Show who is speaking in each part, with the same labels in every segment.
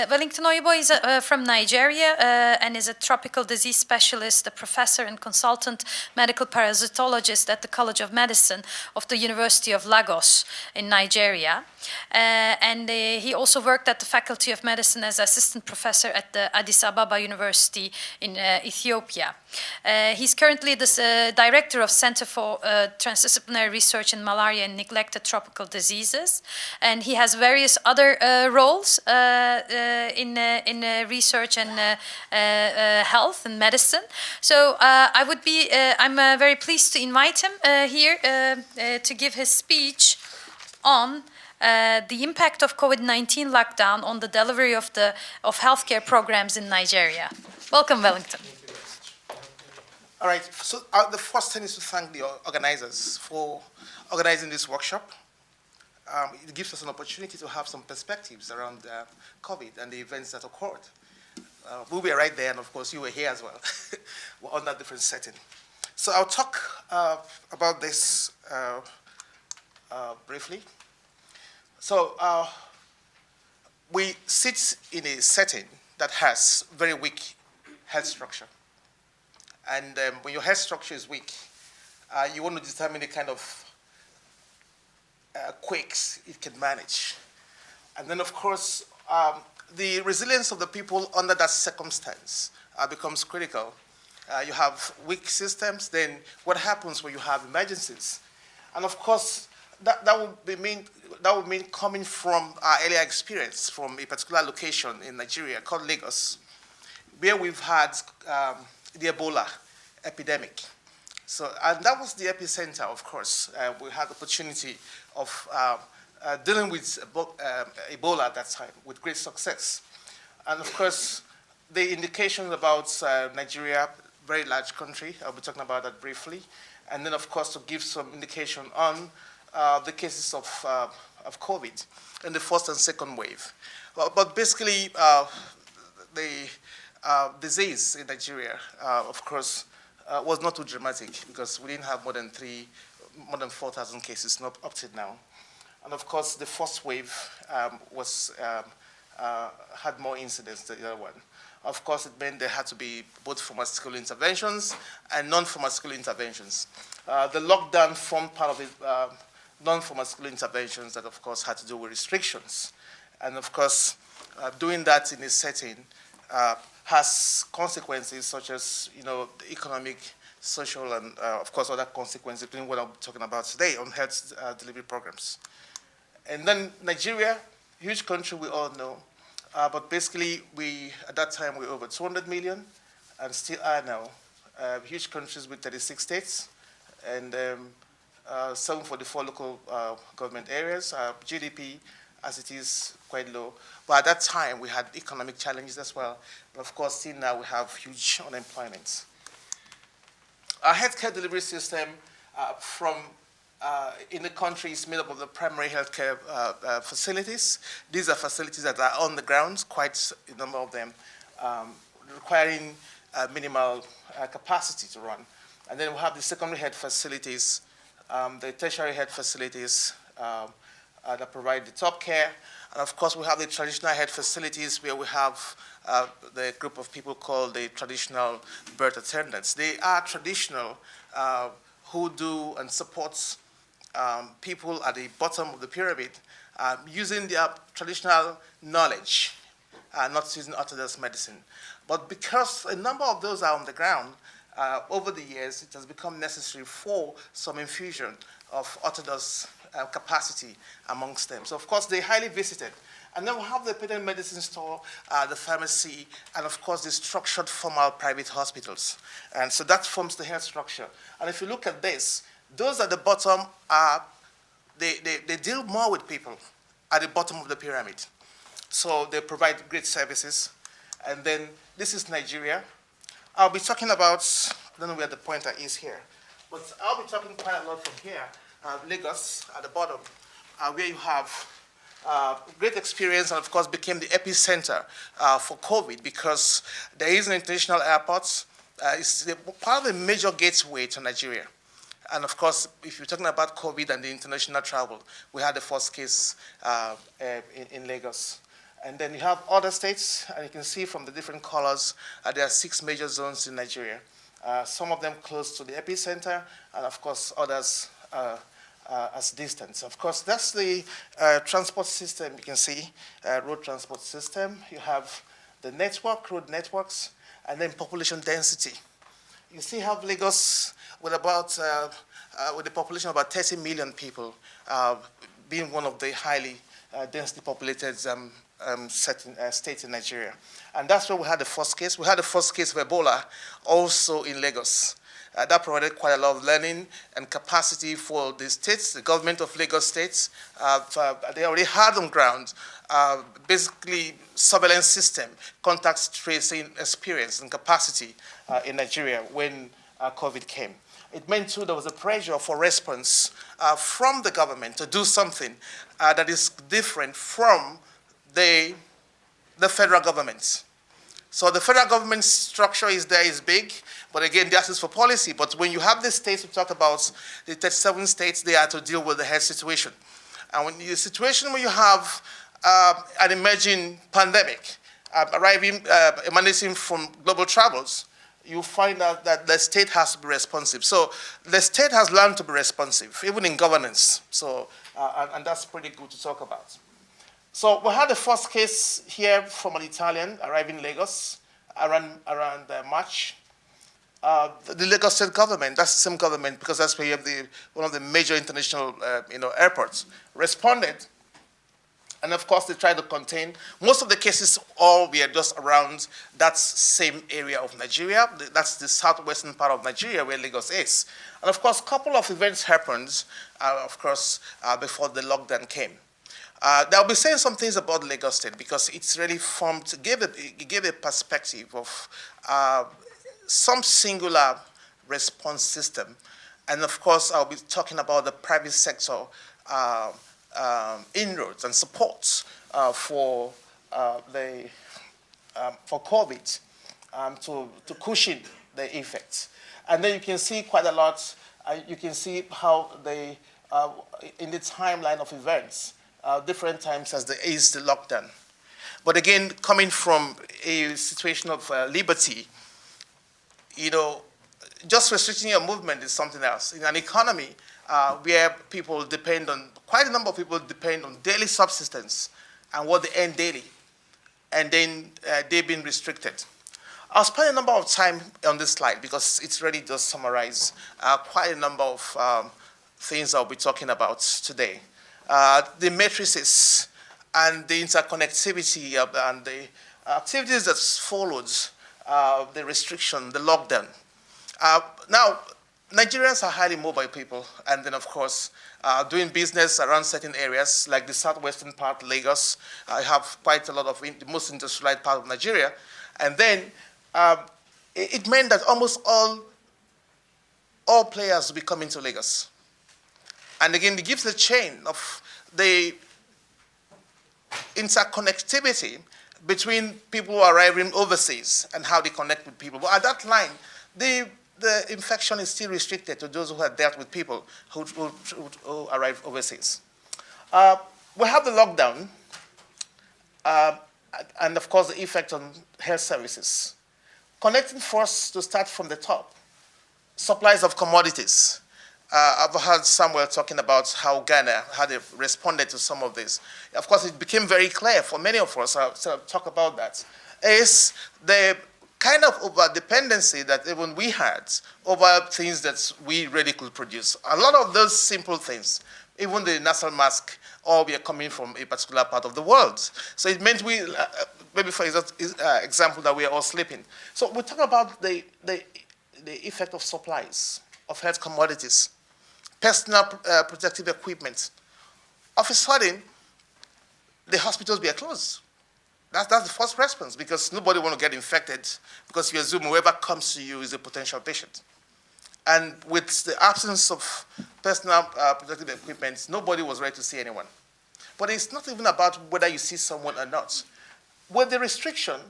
Speaker 1: Wellington Oyibo is from Nigeria and is a tropical disease specialist, a professor and consultant medical parasitologist at the College of Medicine of the University of Lagos in Nigeria. He also worked at the Faculty of Medicine as assistant professor at the Addis Ababa University in Ethiopia. He's currently the director of Center for Transdisciplinary Research in Malaria and Neglected Tropical Diseases, and he has various other roles in research and health and medicine. So I'm very pleased to invite him here to give his speech on the impact of COVID-19 lockdown on the delivery of healthcare programs in Nigeria. Welcome, Wellington.
Speaker 2: All right, so the first thing is to thank the organizers for organizing this workshop. It gives us an opportunity to have some perspectives around COVID and the events that occurred. We were right there, and of course you were here as well. We're on that different setting. So I'll talk about this briefly. So we sit in a setting that has very weak health structure. And when your health structure is weak, you want to determine the kind of quakes it can manage. And then, of course, the resilience of the people under that circumstance becomes critical. You have weak systems, then what happens when you have emergencies? And of course, that would mean coming from our earlier experience from a particular location in Nigeria called Lagos, where we've had the Ebola epidemic. So, and that was the epicenter, of course. We had the opportunity of dealing with Ebola at that time with great success. And of course, the indications about Nigeria, very large country, I'll be talking about that briefly. And then, of course, to give some indication on the cases of COVID in the first and second wave. But basically, the disease in Nigeria, of course, was not too dramatic because we didn't have more than 4,000 cases, not up to now. And of course, the first wave had more incidents than the other one. Of course, it meant there had to be both pharmaceutical interventions and non-pharmaceutical interventions. The lockdown formed part of it, non-pharmaceutical interventions that, of course, had to do with restrictions. And of course, doing that in a setting has consequences such as, the economic, social, and of course other consequences, including what I'm talking about today on health delivery programs. And then Nigeria, huge country we all know, but basically at that time we were over 200 million and still are now. Huge countries with 36 states and 744 local government areas. GDP as it is quite low. But at that time, we had economic challenges as well. And of course, still now we have huge unemployment. Our healthcare delivery system in the country is made up of the primary healthcare facilities. These are facilities that are on the ground, quite a number of them, requiring minimal capacity to run. And then we have the secondary health facilities, the tertiary health facilities, that provide the top care. And of course, we have the traditional health facilities where we have the group of people called the traditional birth attendants. They are traditional who do and support people at the bottom of the pyramid using their traditional knowledge, not using orthodox medicine. But because a number of those are on the ground, over the years, it has become necessary for some infusion of orthodox capacity amongst them. So, of course, they're highly visited. And then we have the patent medicine store, the pharmacy, and, of course, the structured formal private hospitals. And so that forms the health structure. And if you look at this, those at the bottom they deal more with people at the bottom of the pyramid. So they provide great services. And then this is Nigeria. I'll be talking about, I don't know where the pointer is here, but I'll be talking quite a lot from here. Lagos at the bottom, where you have great experience and of course became the epicenter for COVID because there is an international airport. It's part of the major gateway to Nigeria. And of course, if you're talking about COVID and the international travel, we had the first case in Lagos. And then you have other states, and you can see from the different colors, there are 6 major zones in Nigeria. Some of them close to the epicenter, and of course others as distance. Of course, that's the transport system. You can see road transport system. You have the network, road networks, and then population density. You see how Lagos, with with a population of about 30 million people, being one of the highly densely populated states in Nigeria. And that's where we had the first case. We had the first case of Ebola also in Lagos. That provided quite a lot of learning and capacity for the states, the government of Lagos states. They already had on ground basically surveillance system, contact tracing experience and capacity in Nigeria when COVID came. It meant too there was a pressure for response from the government to do something that is different from the federal government. So the federal government structure is big, but again, that is for policy. But when you have the states, we talked about the 37 states, they are to deal with the health situation. And when the situation where you have an emerging pandemic emanating from global travels, you find out that the state has to be responsive. So the state has learned to be responsive, even in governance. So, and that's pretty good to talk about. So we had the first case here from an Italian arriving in Lagos around March. The Lagos state government, that's the same government because that's where you have one of the major international airports, responded. And of course, they tried to contain. Most of the cases all were just around that same area of Nigeria. That's the southwestern part of Nigeria where Lagos is. And of course, a couple of events happened, before the lockdown came. I'll be saying some things about Lagos State because it's really gave a perspective of some singular response system. And of course, I'll be talking about the private sector inroads and supports for COVID to cushion the effects. And then you can see quite a lot. You can see how they, in the timeline of events, different times as they eased the lockdown. But again, coming from a situation of liberty, just restricting your movement is something else. In an economy where quite a number of people depend on daily subsistence and what they earn daily, and then they've been restricted. I'll spend a number of time on this slide because it's really just summarize quite a number of things I'll be talking about today. The matrices and the interconnectivity and the activities that followed the restriction, the lockdown. Now, Nigerians are highly mobile people, and then of course, doing business around certain areas, like the southwestern part, Lagos. I have quite a lot of the most industrialized part of Nigeria. And then it meant that almost all players will be coming to Lagos. And again, it gives the chain of the interconnectivity between people who are arriving overseas and how they connect with people. But at that line, the infection is still restricted to those who have dealt with people who arrive overseas. We have the lockdown, and of course the effect on health services. Connecting first to start from the top, supplies of commodities. I've heard Samuel talking about how Ghana had responded to some of this. Of course, it became very clear for many of us, I'll talk about that, is the kind of over-dependency that even we had over things that we really could produce. A lot of those simple things, even the nasal mask, all we are coming from a particular part of the world. So it meant we, maybe for example, that we are all sleeping. So we talk about the effect of supplies, of health commodities, personal protective equipment. Of a sudden, the hospitals were closed. That's the first response, because nobody want to get infected, because you assume whoever comes to you is a potential patient. And with the absence of personal protective equipment, nobody was ready to see anyone. But it's not even about whether you see someone or not. With the restriction,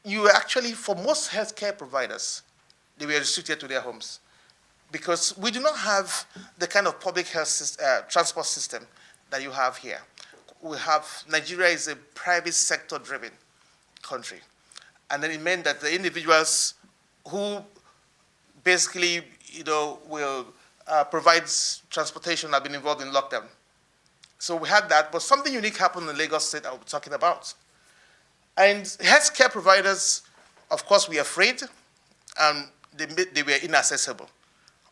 Speaker 2: you actually, for most healthcare providers, they were restricted to their homes, because we do not have the kind of public health transport system that you have here. Nigeria is a private sector driven country. And then it meant that the individuals who basically, will provide transportation have been involved in lockdown. So we had that, but something unique happened in Lagos State I was talking about. And healthcare providers, of course, were afraid, and they were inaccessible.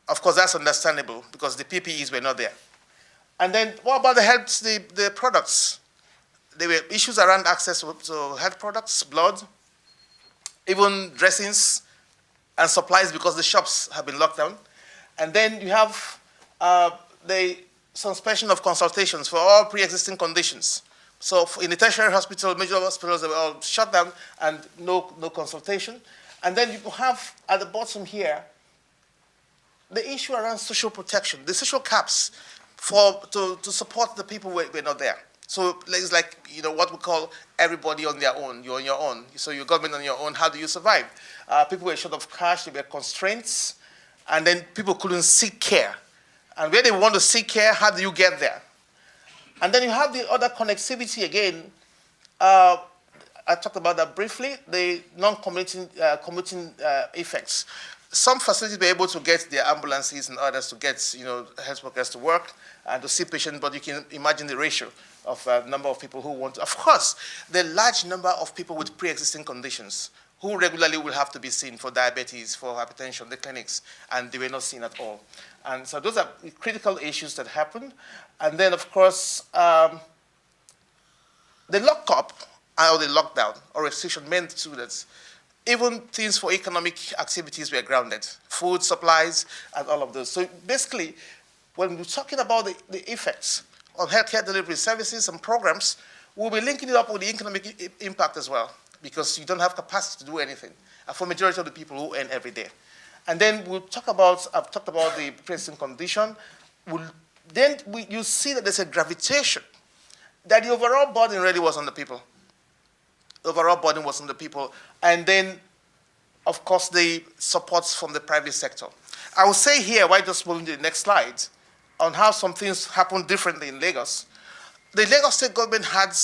Speaker 2: Of course, that's understandable because the PPEs were not there. And then what about the products? There were issues around access to health products, blood, even dressings and supplies because the shops have been locked down. And then you have the suspension of consultations for all pre-existing conditions. So in the tertiary hospital, major hospitals, they were all shut down and no consultation. And then you have at the bottom here the issue around social protection, the social caps to support the people who were not there. So it's like, what we call everybody on their own. You're on your own. So your government on your own. How do you survive? People were short of cash. There were constraints. And then people couldn't seek care. And where they want to seek care, how do you get there? And then you have the other connectivity again. I talked about that briefly, the non-commuting effects. Some facilities were able to get their ambulances and others to get health workers to work and to see patients, but you can imagine the ratio of number of people who want to. Of course, the large number of people with pre-existing conditions who regularly will have to be seen for diabetes, for hypertension, the clinics, and they were not seen at all. And so those are critical issues that happen. And then, of course, the lockup or the lockdown or restriction meant to that even things for economic activities were grounded, food supplies and all of those. So basically, when we're talking about the effects on healthcare delivery services and programs, we'll be linking it up with the economic impact as well, because you don't have capacity to do anything for majority of the people who earn every day. And then I've talked about the pre-existing condition. You see that there's a gravitation, that the overall burden really was on the people. The overall burden was on the people. And then, of course, the supports from the private sector. I will say here, while just moving to the next slide, on how some things happened differently in Lagos. The Lagos state government had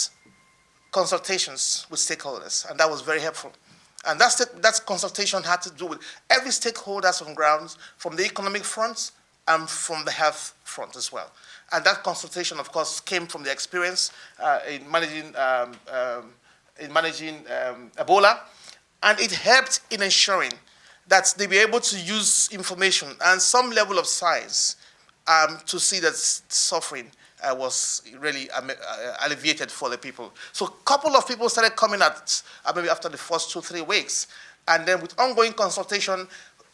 Speaker 2: consultations with stakeholders, and that was very helpful. And that consultation had to do with every stakeholder on grounds, from the economic front and from the health front as well. And that consultation, of course, came from the experience in managing Ebola, and it helped in ensuring that they were able to use information and some level of science to see that suffering was really alleviated for the people. So a couple of people started coming out maybe after the first 2-3 weeks, and then with ongoing consultation,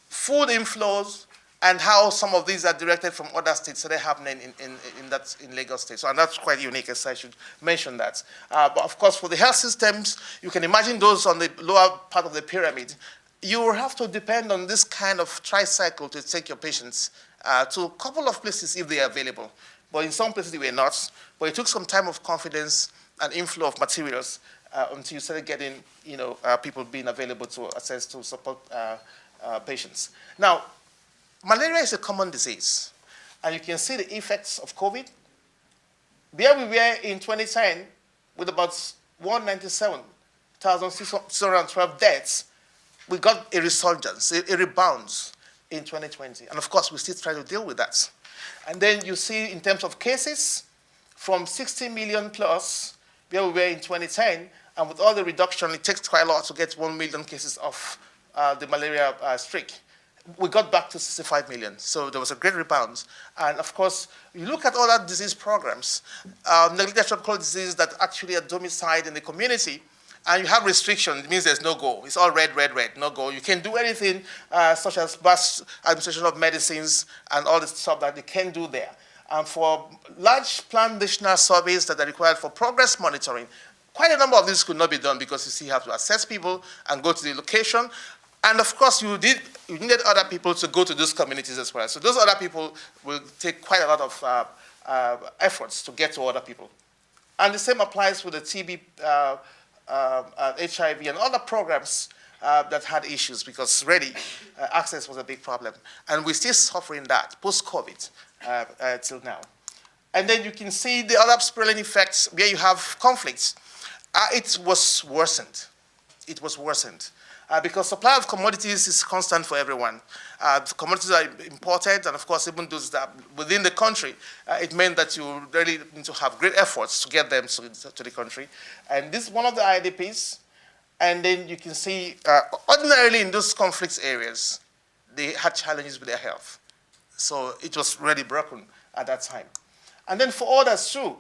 Speaker 2: food inflows, and how some of these are directed from other states started happening in Lagos State. So, and that's quite unique, as I should mention that. But of course, for the health systems, you can imagine those on the lower part of the pyramid. You will have to depend on this kind of tricycle to take your patients to a couple of places if they are available. But in some places they were not. But it took some time of confidence and inflow of materials until you started getting, people being available to access to support patients. Now, malaria is a common disease, and you can see the effects of COVID. There we were in 2010 with about 197,612 deaths. We got a resurgence, a rebound in 2020. And of course, we still try to deal with that. And then you see in terms of cases, from 60 million plus, where we were in 2010, and with all the reduction, it takes quite a lot to get 1 million cases off the malaria streak. We got back to 65 million. So there was a great rebound. And of course, you look at other disease programs, neglected tropical diseases that actually are domiciled in the community, and you have restriction, it means there's no go. It's all red, red, red, no go. You can't do anything such as mass administration of medicines and all the stuff that they can do there. And for large planned national surveys that are required for progress monitoring, quite a number of these could not be done because you see you have to assess people and go to the location. And of course, you needed other people to go to those communities as well. So those other people will take quite a lot of efforts to get to other people. And the same applies with the TB, HIV, and other programs that had issues because really access was a big problem. And we're still suffering that post-COVID till now. And then you can see the other spiraling effects where you have conflicts. It was worsened. It was worsened. Because supply of commodities is constant for everyone. The commodities are imported, and of course, even those that are within the country, it meant that you really need to have great efforts to get them to the country. And this is one of the IDPs. And then you can see, ordinarily in those conflict areas, they had challenges with their health. So it was really broken at that time. And then for others too,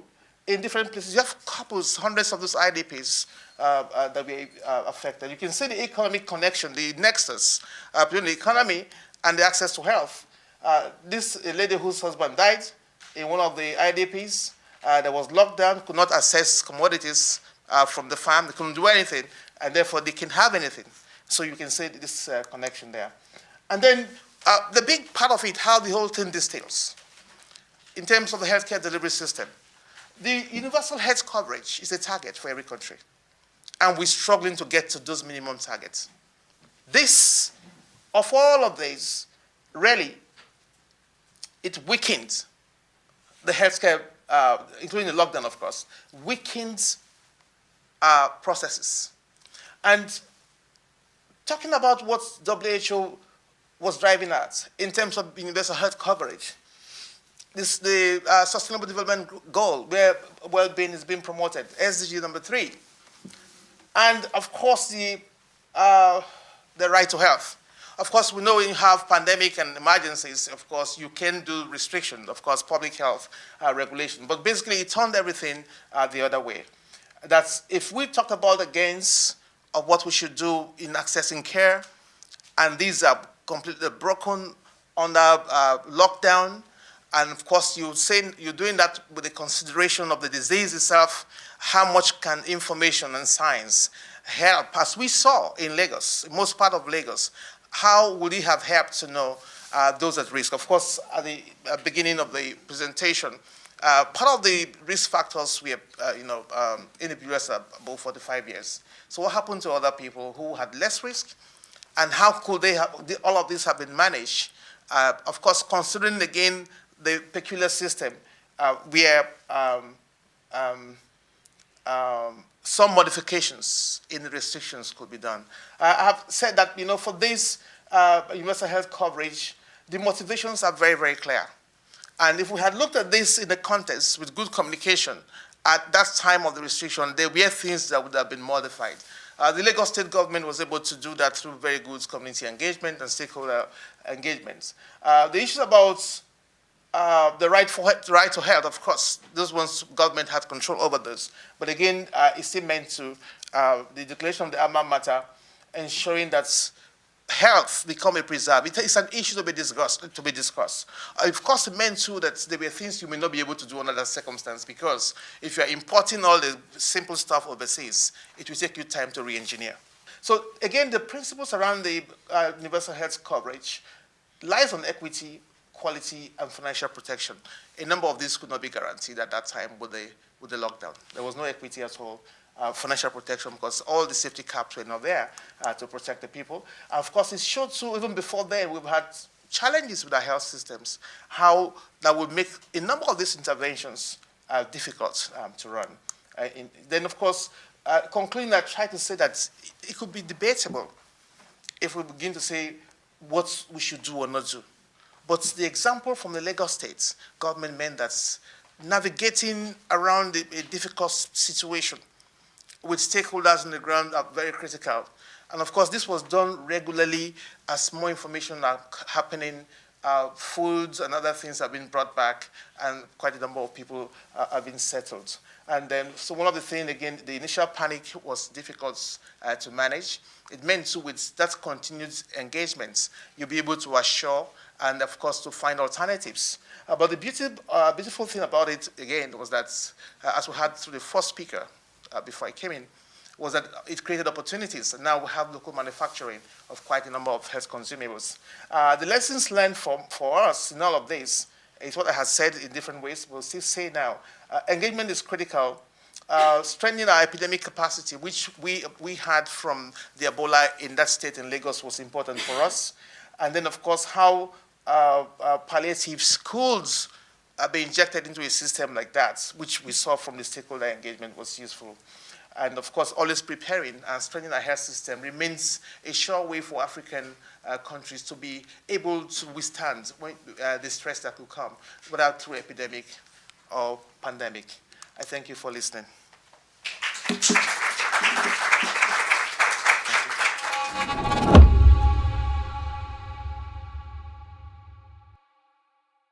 Speaker 2: in different places, you have couples, hundreds of those IDPs that were affected. You can see the economic connection, the nexus between the economy and the access to health. This lady whose husband died in one of the IDPs, that was locked down, could not access commodities from the farm, they couldn't do anything, and therefore they can't have anything. So you can see this connection there. And then the big part of it, how the whole thing distills in terms of the healthcare delivery system. The universal health coverage is a target for every country, and we're struggling to get to those minimum targets. This, of all of these, really, it weakened the healthcare, including the lockdown, of course, weakened processes. And talking about what WHO was driving at in terms of universal health coverage, the Sustainable Development Goal, where well-being is being promoted, SDG number 3. And of course, the right to health. Of course, we know when you have pandemic and emergencies, of course, you can do restriction, of course, public health regulation. But basically, it turned everything the other way. That's if we talk about the gains of what we should do in accessing care, and these are completely broken under lockdown, and of course, you're doing that with the consideration of the disease itself. How much can information and science help? As we saw in Lagos, in most part of Lagos, how would it have helped to know those at risk? Of course, at the beginning of the presentation, part of the risk factors we have, in the US are above 45 years. So what happened to other people who had less risk, and how could they have, all of this have been managed? Of course, considering again the peculiar system where some modifications in the restrictions could be done. I have said that, for this universal health coverage, the motivations are very, very clear. And if we had looked at this in the context with good communication at that time of the restriction, there were things that would have been modified. The Lagos state government was able to do that through very good community engagement and stakeholder engagement. The issues about the right to health, of course, those ones government had control over those. But again, it's still meant to the declaration of the alma mater, ensuring that health become a preserve. It's an issue to be discussed. Of course, it meant too that there were things you may not be able to do under that circumstance, because if you are importing all the simple stuff overseas, it will take you time to re-engineer. So again, the principles around the universal health coverage lies on equity, quality, and financial protection. A number of these could not be guaranteed at that time with the lockdown. There was no equity at all. Financial protection, because all the safety caps were not there to protect the people. And of course, it showed too, even before then, we've had challenges with our health systems, how that would make a number of these interventions difficult to run. Then, of course, concluding, I try to say that it could be debatable if we begin to say what we should do or not do. But the example from the Lagos State government meant that navigating around a difficult situation with stakeholders on the ground are very critical. And of course, this was done regularly as more information are happening, foods and other things have been brought back, and quite a number of people have been settled. And then, so one of the things, again, the initial panic was difficult to manage. It meant too, with that continued engagement, you'll be able to assure and, of course, to find alternatives. But the beautiful thing about it, again, was that, as we had through the first speaker, before I came in, was that it created opportunities. And now we have local manufacturing of quite a number of health consumables. The lessons learned for us in all of this is what I have said in different ways. We'll still say now. Engagement is critical. Strengthening our epidemic capacity, which we had from the Ebola in that state in Lagos, was important for us. And then, of course, how palliative schools be injected into a system like that, which we saw from the stakeholder engagement was useful. And of course, always preparing and strengthening our health system remains a sure way for African countries to be able to withstand the stress that will come, whether through epidemic or pandemic. I thank you for listening.